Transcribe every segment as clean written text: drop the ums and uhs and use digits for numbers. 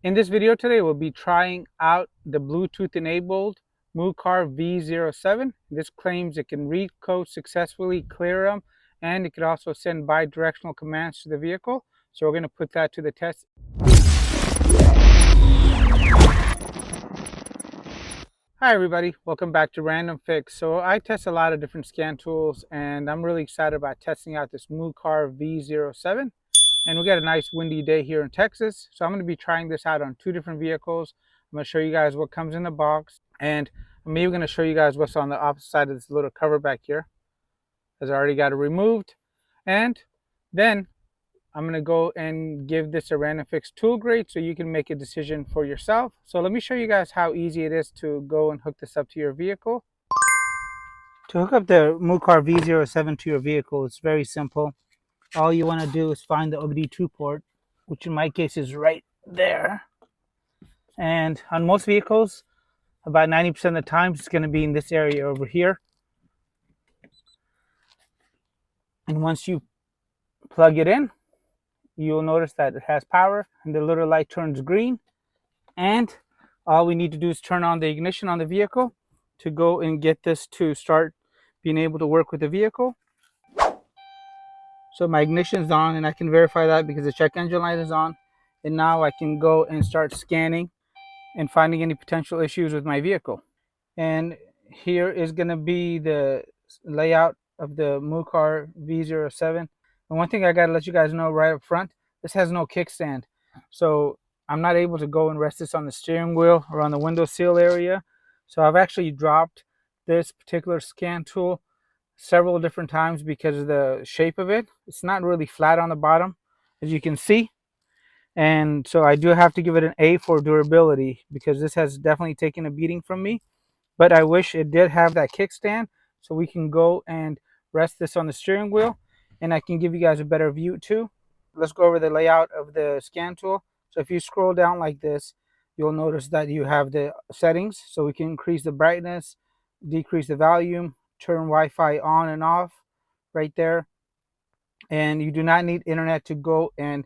In this video today, we'll be trying out the Bluetooth enabled Mucar V07. This claims it can read code successfully, clear them, and it can also send bi-directional commands to the vehicle. So we're going to put that to the test. Hi everybody, welcome back to RandomFix. So I test a lot of different scan tools and I'm really excited about testing out this Mucar V07. And we got a nice windy day here in Texas. So I'm going to be trying this out on two different vehicles. I'm going to show you guys what comes in the box. And I'm even going to show you guys what's on the opposite side of this little cover back here, as I already got it removed. And then I'm going to go and give this a RandomFix tool grade so you can make a decision for yourself. So let me show you guys how easy it is to go and hook this up to your vehicle. To hook up the Mucar V07 to your vehicle, it's very simple. All you want to do is find the OBD2 port, which in my case is right there. And on most vehicles, about 90% of the time, it's going to be in this area over here. And once you plug it in, you'll notice that it has power and the little light turns green. And all we need to do is turn on the ignition on the vehicle to go and get this to start being able to work with the vehicle. So my ignition is on, and I can verify that because the check engine light is on. And now I can go and start scanning and finding any potential issues with my vehicle. And here is going to be the layout of the Mucar V07. And one thing I got to let you guys know right up front, this has no kickstand. So I'm not able to go and rest this on the steering wheel or on the window sill area. So I've actually dropped this particular scan tool several different times because of the shape of it. It's not really flat on the bottom, as you can see. And so I do have to give it an A for durability because this has definitely taken a beating from me. But I wish it did have that kickstand so we can go and rest this on the steering wheel and I can give you guys a better view too. Let's go over the layout of the scan tool. So if you scroll down like this, you'll notice that you have the settings. So we can increase the brightness, decrease the volume, turn Wi-Fi on and off right there. And you do not need internet to go and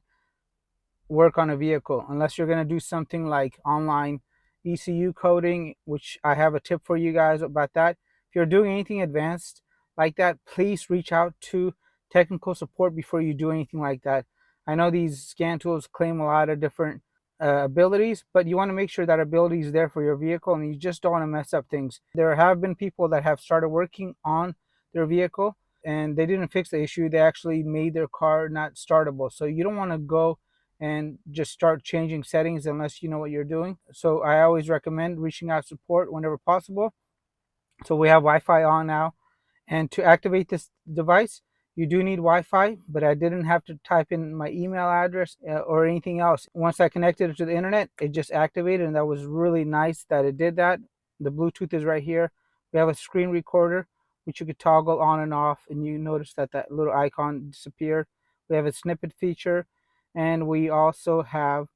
work on a vehicle unless you're going to do something like online ECU coding, which I have a tip for you guys about that. If you're doing anything advanced like that, please reach out to technical support before you do anything like that. I know these scan tools claim a lot of different abilities, but you want to make sure that ability is there for your vehicle and you just don't want to mess up things. There have been people that have started working on their vehicle and they didn't fix the issue. They actually made their car not startable. So you don't want to go and just start changing settings unless you know what you're doing. So I always recommend reaching out support whenever possible. So we have Wi-Fi on now. And to activate this device, you do need Wi-Fi, but I didn't have to type in my email address or anything else. Once I connected it to the internet, it just activated, and that was really nice that it did that. The Bluetooth is right here. We have a screen recorder, which you could toggle on and off, and you notice that that little icon disappeared. We have a snippet feature, and we also have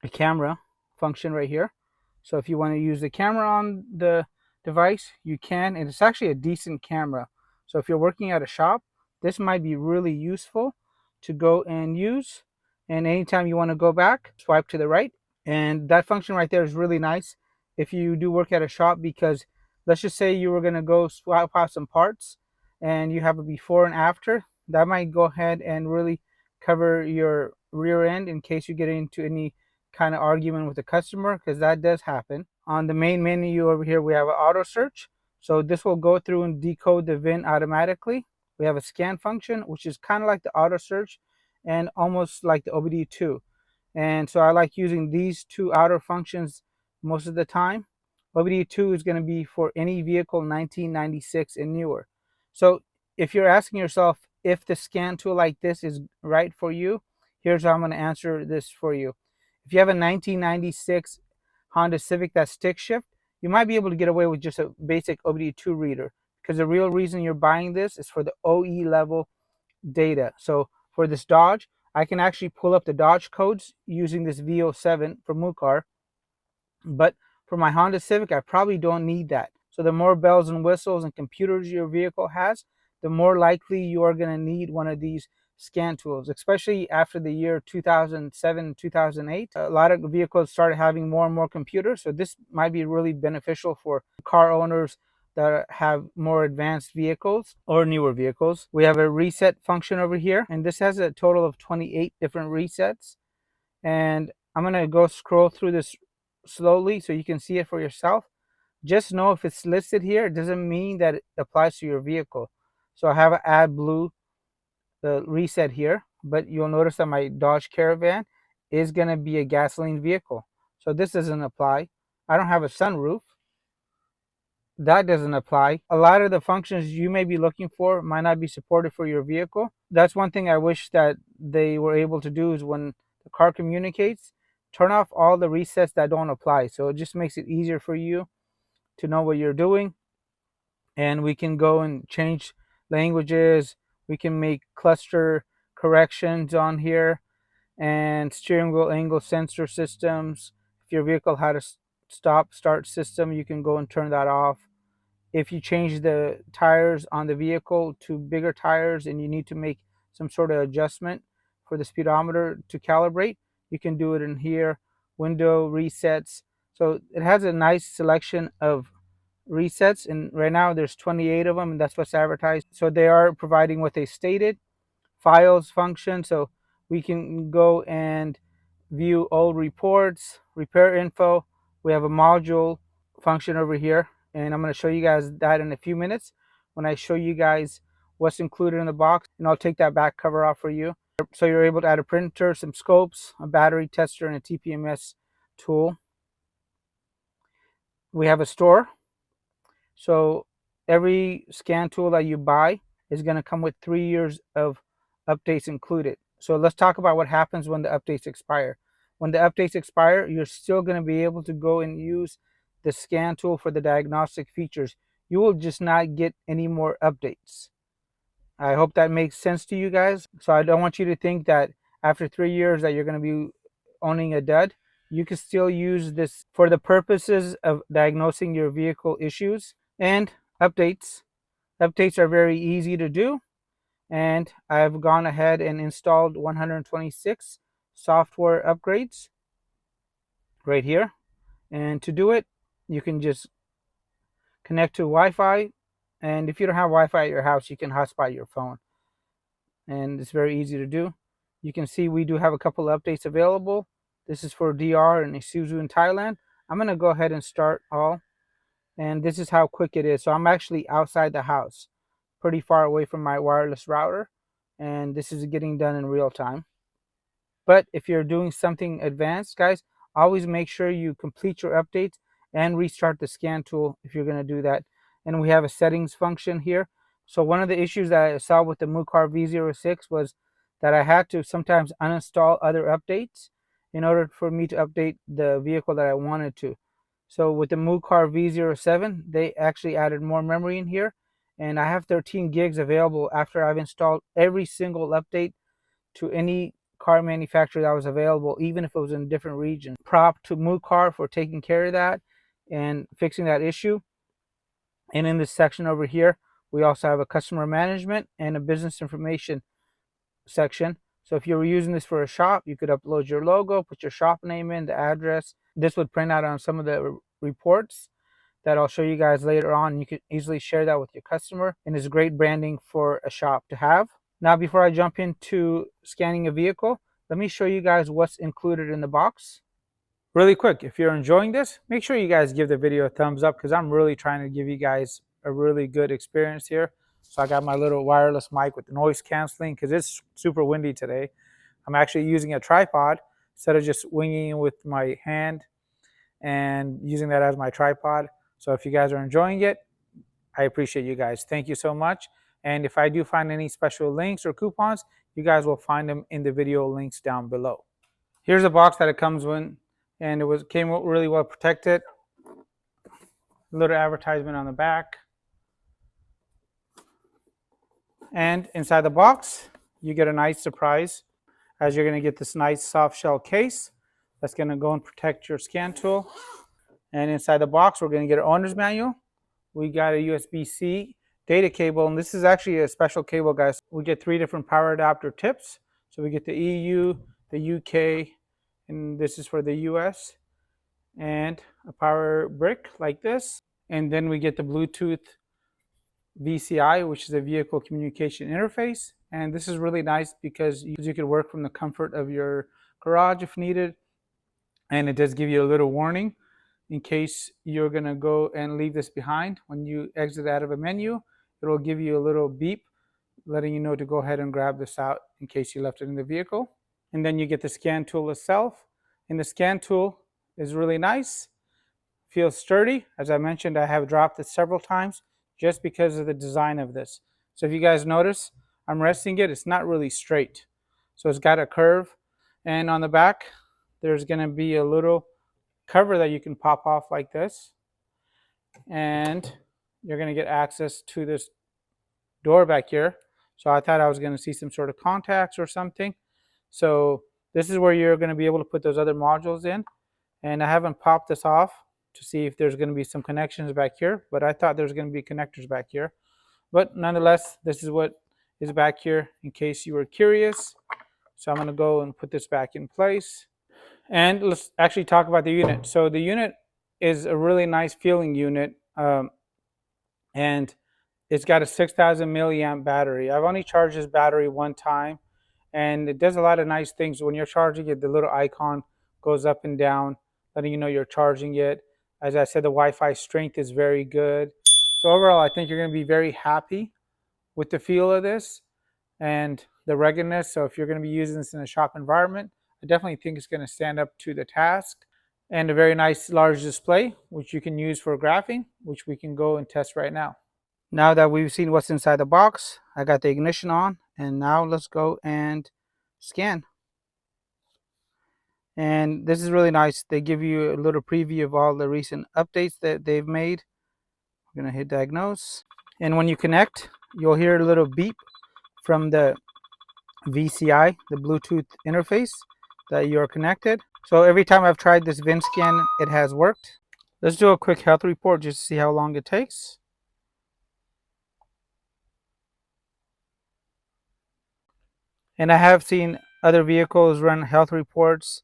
a camera function right here. So if you want to use the camera on the device, you can, and it's actually a decent camera. So if you're working at a shop, this might be really useful to go and use. And anytime you want to go back, swipe to the right. And that function right there is really nice if you do work at a shop, because let's just say you were going to go swap out some parts and you have a before and after. That might go ahead and really cover your rear end in case you get into any kind of argument with the customer, because that does happen. On the main menu over here, we have an auto search. So this will go through and decode the VIN automatically. We have a scan function, which is kind of like the auto search and almost like the OBD2. And so I like using these two outer functions most of the time. OBD2 is going to be for any vehicle 1996 and newer. So if you're asking yourself if the scan tool like this is right for you, here's how I'm going to answer this for you. If you have a 1996 Honda Civic that's stick shift, you might be able to get away with just a basic OBD2 reader, because the real reason you're buying this is for the OE level data. So for this Dodge, I can actually pull up the Dodge codes using this V07 from Mucar, but for my Honda Civic, I probably don't need that. So the more bells and whistles and computers your vehicle has, the more likely you are going to need one of these scan tools, especially after the year 2007, 2008. A lot of vehicles started having more and more computers, so this might be really beneficial for car owners that have more advanced vehicles or newer vehicles. We have a reset function over here, and this has a total of 28 different resets. And I'm going to go scroll through this slowly so you can see it for yourself. Just know if it's listed here, it doesn't mean that it applies to your vehicle. So I have an AdBlue the reset here, but you'll notice that my Dodge Caravan is going to be a gasoline vehicle. So this doesn't apply. I don't have a sunroof. That doesn't apply. A lot of the functions you may be looking for might not be supported for your vehicle. That's one thing I wish that they were able to do, is when the car communicates, turn off all the resets that don't apply. So it just makes it easier for you to know what you're doing. And we can go and change languages. We can make cluster corrections on here, and steering wheel angle sensor systems. If your vehicle had a stop start system, you can go and turn that off. If you change the tires on the vehicle to bigger tires and you need to make some sort of adjustment for the speedometer to calibrate, you can do it in here. Window resets. So it has a nice selection of resets, and right now there's 28 of them, and that's what's advertised. So they are providing what they stated. Files function, so we can go and view old reports, repair info. We have a module function over here, and I'm going to show you guys that in a few minutes when I show you guys what's included in the box, and I'll take that back cover off for you. So you're able to add a printer, some scopes, a battery tester, and a TPMS tool. We have a store. So every scan tool that you buy is going to come with 3 years of updates included. So let's talk about what happens when the updates expire. When the updates expire, you're still going to be able to go and use the scan tool for the diagnostic features. You will just not get any more updates. I hope that makes sense to you guys. So I don't want you to think that after 3 years that you're going to be owning a dud. You can still use this for the purposes of diagnosing your vehicle issues. And updates. Updates are very easy to do. And I've gone ahead and installed 126 software upgrades right here. And to do it, you can just connect to Wi-Fi. And if you don't have Wi-Fi at your house, you can hotspot your phone. And it's very easy to do. You can see we do have a couple of updates available. This is for DR and Isuzu in Thailand. I'm going to go ahead and start all. And this is how quick it is. So I'm actually outside the house, pretty far away from my wireless router. And this is getting done in real time. But if you're doing something advanced, guys, always make sure you complete your updates and restart the scan tool if you're going to do that. And we have a settings function here. So one of the issues that I saw with the Mucar V06 was that I had to sometimes uninstall other updates in order for me to update the vehicle that I wanted to. So with the Mucar V07, they actually added more memory in here, and I have 13 gigs available after I've installed every single update to any car manufacturer that was available, even if it was in a different region. Prop to Mucar for taking care of that and fixing that issue. And in this section over here, we also have a customer management and a business information section. So if you were using this for a shop, you could upload your logo, put your shop name in, the address. This would print out on some of the reports that I'll show you guys later on. You could easily share that with your customer, and it's great branding for a shop to have. Now, before I jump into scanning a vehicle, let me show you guys what's included in the box. Really quick, if you're enjoying this, make sure you guys give the video a thumbs up, because I'm really trying to give you guys a really good experience here. So I got my little wireless mic with noise canceling because it's super windy today. I'm actually using a tripod instead of just winging it with my hand and using that as my tripod. So if you guys are enjoying it, I appreciate you guys. Thank you so much. And if I do find any special links or coupons, you guys will find them in the video links down below. Here's a box that it comes with, and it came really well protected. A little advertisement on the back. And inside the box, you get a nice surprise, as you're going to get this nice soft shell case that's going to go and protect your scan tool. And inside the box, we're going to get an owner's manual. We got a USB-C data cable, and this is actually a special cable, guys. We get 3 different power adapter tips. So we get the EU, the UK, and this is for the US, and a power brick like this. And then we get the Bluetooth VCI, which is a vehicle communication interface. And this is really nice because you can work from the comfort of your garage if needed. And it does give you a little warning in case you're going to go and leave this behind. When you exit out of a menu, it'll give you a little beep letting you know to go ahead and grab this out in case you left it in the vehicle. And then you get the scan tool itself. And the scan tool is really nice, feels sturdy. As I mentioned, I have dropped it several times just because of the design of this. So if you guys notice, I'm resting it, it's not really straight. So it's got a curve. And on the back, there's going to be a little cover that you can pop off like this. And you're going to get access to this door back here. So I thought I was going to see some sort of contacts or something. So this is where you're going to be able to put those other modules in. And I haven't popped this off to see if there's going to be some connections back here, but I thought there's going to be connectors back here. But nonetheless, this is what is back here in case you were curious. So I'm going to go and put this back in place. And let's actually talk about the unit. So the unit is a really nice feeling unit, and it's got a 6,000 milliamp battery. I've only charged this battery one time, and it does a lot of nice things. When you're charging it, the little icon goes up and down, letting you know you're charging it. As I said, the Wi-Fi strength is very good. So overall, I think you're going to be very happy with the feel of this and the ruggedness. So if you're going to be using this in a shop environment, I definitely think it's going to stand up to the task. And a very nice large display, which you can use for graphing, which we can go and test right now. Now that we've seen what's inside the box, I got the ignition on, and now let's go and scan. And this is really nice. They give you a little preview of all the recent updates that they've made. I'm going to hit diagnose. And when you connect, you'll hear a little beep from the VCI, the Bluetooth interface, that you're connected. So every time I've tried this VIN scan, it has worked. Let's do a quick health report just to see how long it takes. And I have seen other vehicles run health reports,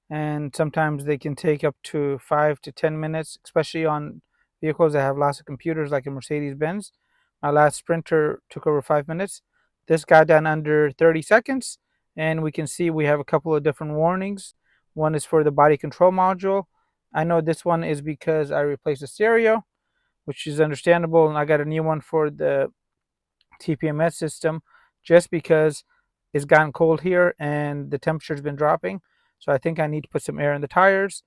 and sometimes they can take up to 5 to 10 minutes, especially on vehicles that have lots of computers like a Mercedes-Benz. My last Sprinter took over 5 minutes. This got done under 30 seconds, and we can see we have a couple of different warnings. One is for the body control module. I know this one is because I replaced the stereo, which is understandable, and I got a new one for the TPMS system just because it's gotten cold here and the temperature's been dropping. So I think I need to put some air in the tires,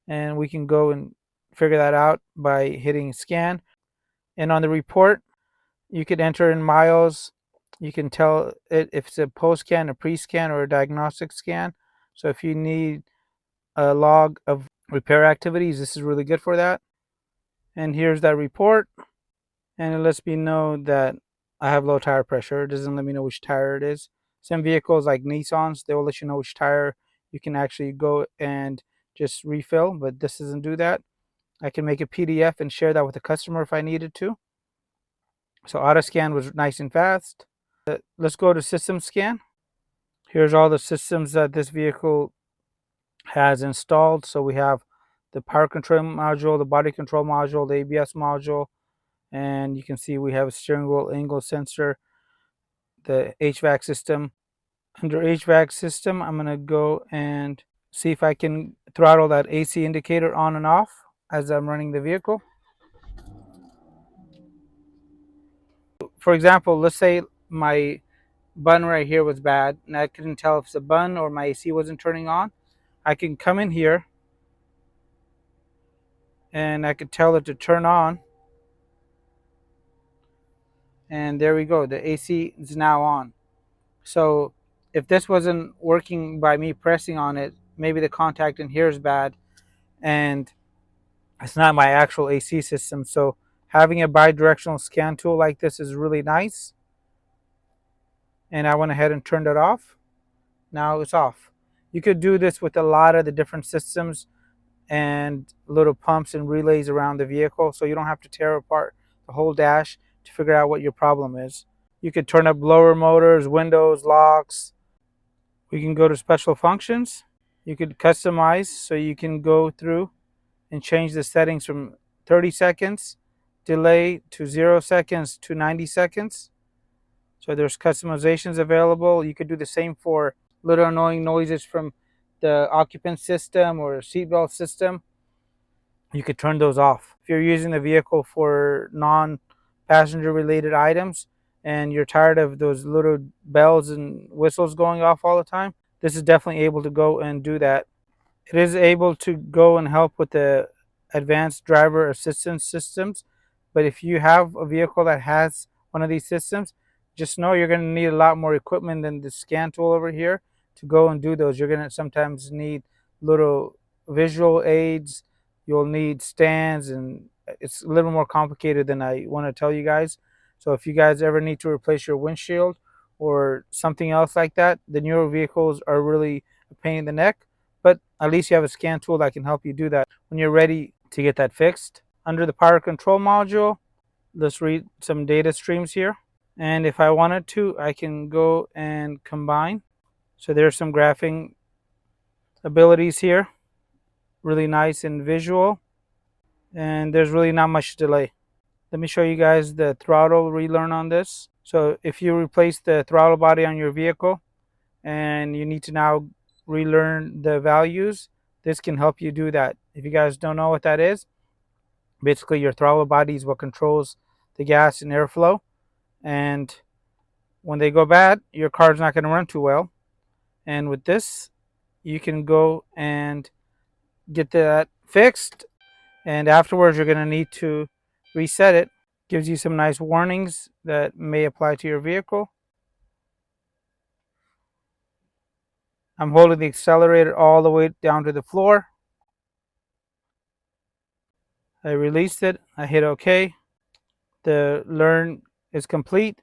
and we can go and figure that out by hitting scan. And on the report, you could enter in miles. You can tell it if it's a post-scan, a pre-scan, or a diagnostic scan. So if you need a log of repair activities, this is really good for that. And here's that report, and it lets me know that I have low tire pressure. It doesn't let me know which tire it is. Some vehicles like Nissans, they will let you know which tire you can actually go and just refill, but this doesn't do that. I can make a PDF and share that with the customer if I needed to. So auto scan was nice and fast. Let's go to system scan. Here's all the systems that this vehicle has installed. So we have the power control module, the body control module, the ABS module, and you can see we have a steering wheel angle sensor, the HVAC system. Under HVAC system, I'm going to go and see if I can throttle that AC indicator on and off as I'm running the vehicle. For example, let's say my button right here was bad and I couldn't tell if it's a button or my AC wasn't turning on. I can come in here and I could tell it to turn on. And there we go, the AC is now on. So if this wasn't working by me pressing on it, maybe the contact in here is bad and it's not my actual AC system. So having a bi-directional scan tool like this is really nice. And I went ahead and turned it off. Now it's off. You could do this with a lot of the different systems and little pumps and relays around the vehicle, so you don't have to tear apart the whole dash to figure out what your problem is. You could turn up blower motors, windows, locks. We can go to special functions. You could customize, so you can go through and change the settings from 30 seconds delay to 0 seconds to 90 seconds. So there's customizations available. You could do the same for little annoying noises from the occupant system or seatbelt system. You could turn those off. If you're using the vehicle for non-passenger related items and you're tired of those little bells and whistles going off all the time, this is definitely able to go and do that. It is able to go and help with the advanced driver assistance systems. But if you have a vehicle that has one of these systems, just know you're going to need a lot more equipment than the scan tool over here to go and do those. You're going to sometimes need little visual aids. You'll need stands, and it's a little more complicated than I want to tell you guys. So if you guys ever need to replace your windshield or something else like that, the newer vehicles are really a pain in the neck. But at least you have a scan tool that can help you do that when you're ready to get that fixed. Under the power control module, let's read some data streams here. And if I wanted to, I can go and combine. So there's some graphing abilities here. Really nice and visual. And there's really not much delay. Let me show you guys the throttle relearn on this. So if you replace the throttle body on your vehicle and you need to now relearn the values, this can help you do that. If you guys don't know what that is, basically your throttle body is what controls the gas and airflow, and when they go bad, your car's not going to run too well. And with this, you can go and get that fixed, and afterwards you're going to need to reset it. Gives you some nice warnings that may apply to your vehicle. I'm holding the accelerator all the way down to the floor. I released it. I hit OK. The learn is complete.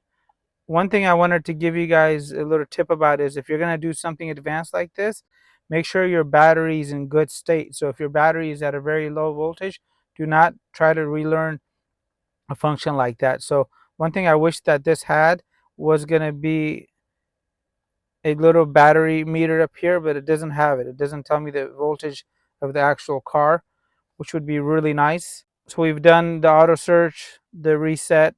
One thing I wanted to give you guys a little tip about is if you're going to do something advanced like this, make sure your battery is in good state. So if your battery is at a very low voltage, do not try to relearn a function like that. So one thing I wish that this had was going to be a little battery meter up here, but it doesn't have it. It doesn't tell me the voltage of the actual car, which would be really nice. So we've done the auto search, the reset,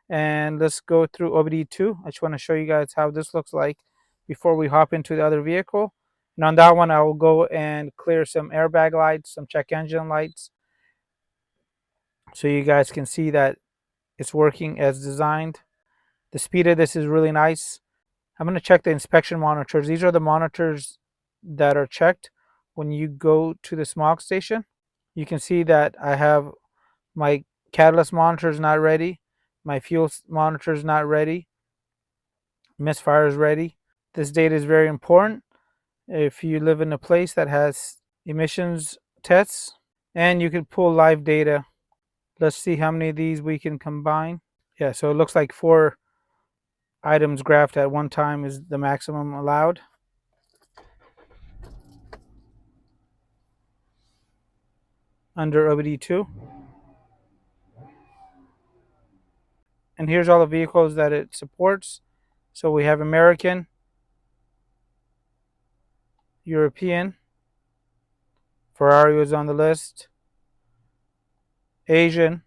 and let's go through OBD2. I just want to show you guys how this looks like before we hop into the other vehicle. And on that one, I will go and clear some airbag lights, some check engine lights, so you guys can see that it's working as designed. The speed of this is really nice. I'm going to check the inspection monitors. These are the monitors that are checked when you go to the smog station. You can see that I have my catalyst monitor is not ready. My fuel monitor is not ready. Misfire is ready. This data is very important if you live in a place that has emissions tests, and you can pull live data. Let's see how many of these we can combine. Yeah, so it looks like 4 items graphed at one time is the maximum allowed. Under OBD2. And here's all the vehicles that it supports. So we have American, European, Ferrari was on the list, Asian,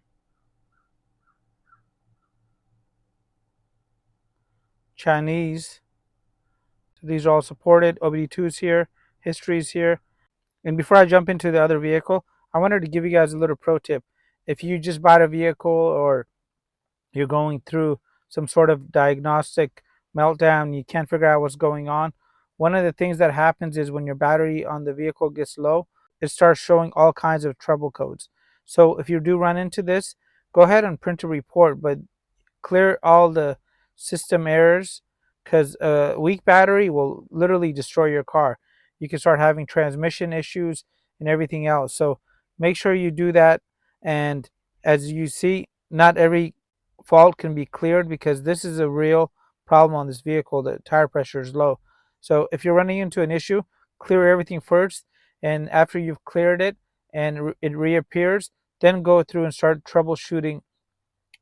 Chinese. So these are all supported. OBD2 is here, history is here. And before I jump into the other vehicle, I wanted to give you guys a little pro tip. If you just bought a vehicle or you're going through some sort of diagnostic meltdown, you can't figure out what's going on, one of the things that happens is when your battery on the vehicle gets low, it starts showing all kinds of trouble codes. So if you do run into this, go ahead and print a report, but clear all the system errors, because a weak battery will literally destroy your car. You can start having transmission issues and everything else. So make sure you do that. And as you see, not every fault can be cleared, because this is a real problem on this vehicle. The tire pressure is low. So if you're running into an issue, clear everything first, and after you've cleared it and it reappears, then go through and start troubleshooting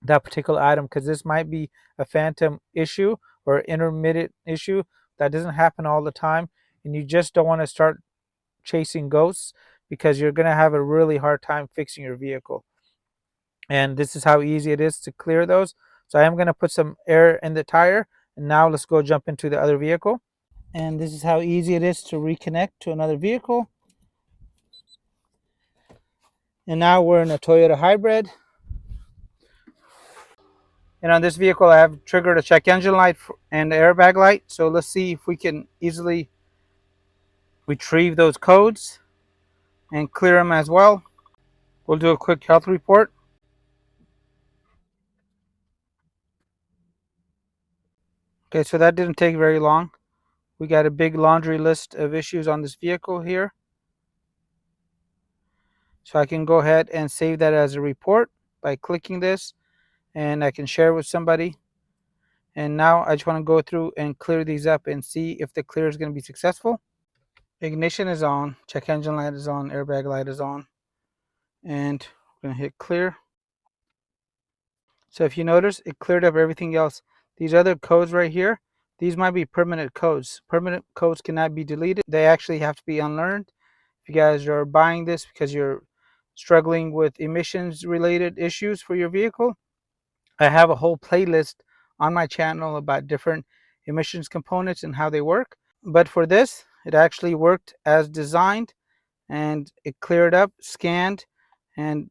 that particular item, because this might be a phantom issue or intermittent issue that doesn't happen all the time, and you just don't want to start chasing ghosts because you're going to have a really hard time fixing your vehicle. And this is how easy it is to clear those. So I am going to put some air in the tire, and now let's go jump into the other vehicle. And this is how easy it is to reconnect to another vehicle. And now we're in a Toyota hybrid. And on this vehicle, I have triggered a check engine light and the airbag light. So let's see if we can easily retrieve those codes and clear them as well. We'll do a quick health report. Okay, so that didn't take very long. We got a big laundry list of issues on this vehicle here. So I can go ahead and save that as a report by clicking this, and I can share it with somebody. And now I just want to go through and clear these up and see if the clear is going to be successful. Ignition is on, check engine light is on, airbag light is on, and we're going to hit clear. So if you notice, it cleared up everything else. These other codes right here, these might be permanent codes. Permanent codes cannot be deleted. They actually have to be unlearned. If you guys are buying this because you're struggling with emissions related issues for your vehicle, I have a whole playlist on my channel about different emissions components and how they work. But for this, it actually worked as designed, and it cleared up, scanned, and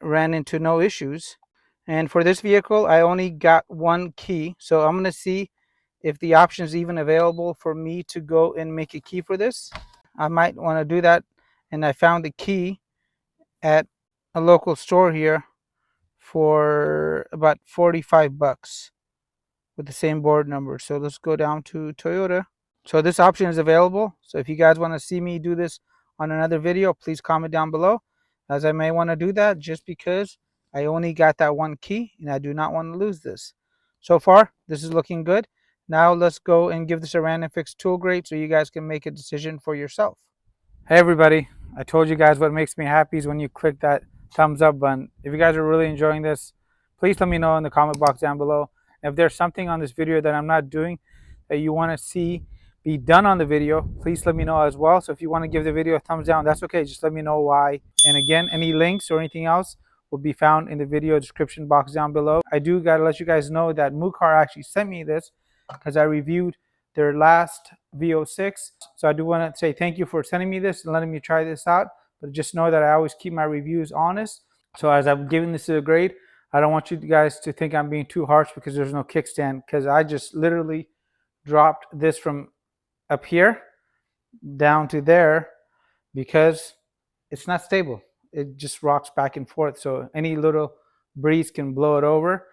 ran into no issues. And for this vehicle, I only got one key. So I'm going to see if the option is even available for me to go and make a key for this. I might want to do that. And I found the key at a local store here for about 45 bucks with the same board number. So let's go down to Toyota. So this option is available. So if you guys want to see me do this on another video, please comment down below, as I may want to do that just because I only got that one key and I do not want to lose this. So far, this is looking good. Now let's go and give this a RandomFix tool grade so you guys can make a decision for yourself. Hey everybody, I told you guys what makes me happy is when you click that thumbs up button. If you guys are really enjoying this, please let me know in the comment box down below. And if there's something on this video that I'm not doing that you want to see be done on the video, please let me know as well. So if you want to give the video a thumbs down, that's okay. Just let me know why. And again, any links or anything else will be found in the video description box down below. I do got to let you guys know that Mucar actually sent me this because I reviewed their last VO6. So I do want to say thank you for sending me this and letting me try this out. But just know that I always keep my reviews honest. So as I'm giving this a grade, I don't want you guys to think I'm being too harsh because there's no kickstand, because I just literally dropped this from up here down to there because it's not stable. It just rocks back and forth. So any little breeze can blow it over.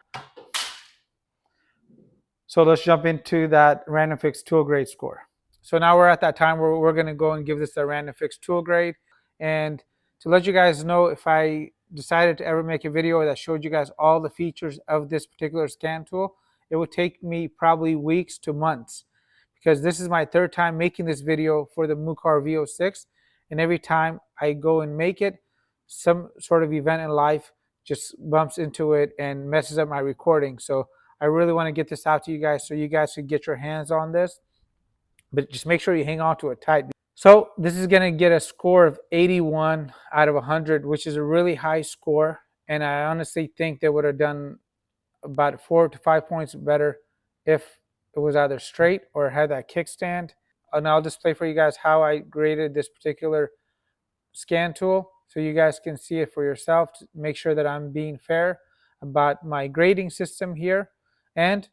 So let's jump into that RandomFix tool grade score. So now we're at that time where we're going to go and give this a RandomFix tool grade. And to let you guys know, if I decided to ever make a video that showed you guys all the features of this particular scan tool, it would take me probably weeks to months, because this is my third time making this video for the Mucar VO6. And every time I go and make it, some sort of event in life just bumps into it and messes up my recording. So I really want to get this out to you guys so you guys can get your hands on this, but just make sure you hang on to it tight. So this is going to get a score of 81 out of 100, which is a really high score. And I honestly think they would have done about 4 to 5 points better if it was either straight or had that kickstand. And I'll display for you guys how I graded this particular scan tool so you guys can see it for yourself to make sure that I'm being fair about my grading system here. And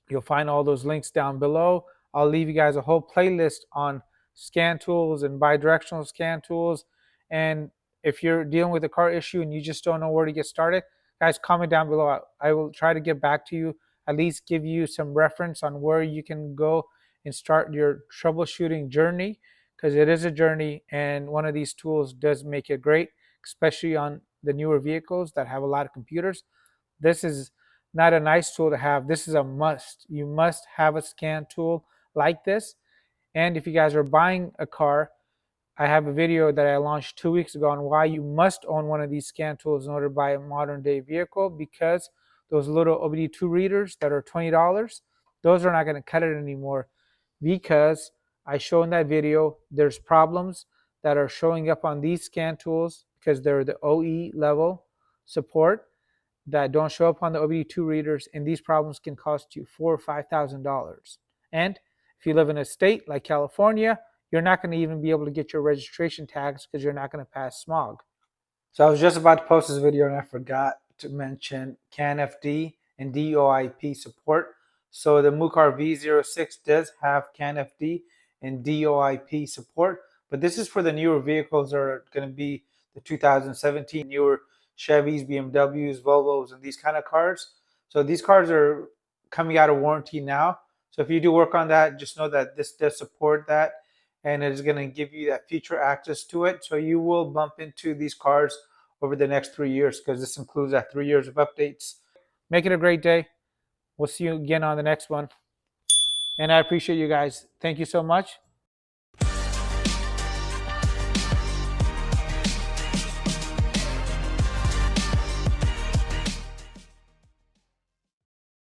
you'll find all those links down below. I'll leave you guys a whole playlist on scan tools and bidirectional scan tools. And if you're dealing with a car issue and you just don't know where to get started, guys, comment down below. I will try to get back to you, at least give you some reference on where you can go and start your troubleshooting journey, because it is a journey, and one of these tools does make it great, especially on the newer vehicles that have a lot of computers. This is not a nice tool to have. This is a must. You must have a scan tool like this. And if you guys are buying a car, I have a video that I launched 2 weeks ago on why you must own one of these scan tools in order to buy a modern day vehicle, because those little OBD2 readers that are $20, those are not going to cut it anymore, because I show in that video there's problems that are showing up on these scan tools because they're the OE level support that don't show up on the OBD2 readers, and these problems can cost you $4,000 or $5,000. And if you live in a state like California, you're not going to even be able to get your registration tags because you're not going to pass smog. So I was just about to post this video and I forgot to mention CANFD and DoiP support. So the Mucar V06 does have CANFD and DoiP support, but this is for the newer vehicles that are going to be the 2017 newer Chevys, BMWs, Volvos, and these kind of cars. So these cars are coming out of warranty now. So if you do work on that, just know that this does support that, and it is going to give you that future access to it. So you will bump into these cars over the next 3 years, because this includes that 3 years of updates. Make it a great day. We'll see you again on the next one. And I appreciate you guys. Thank you so much.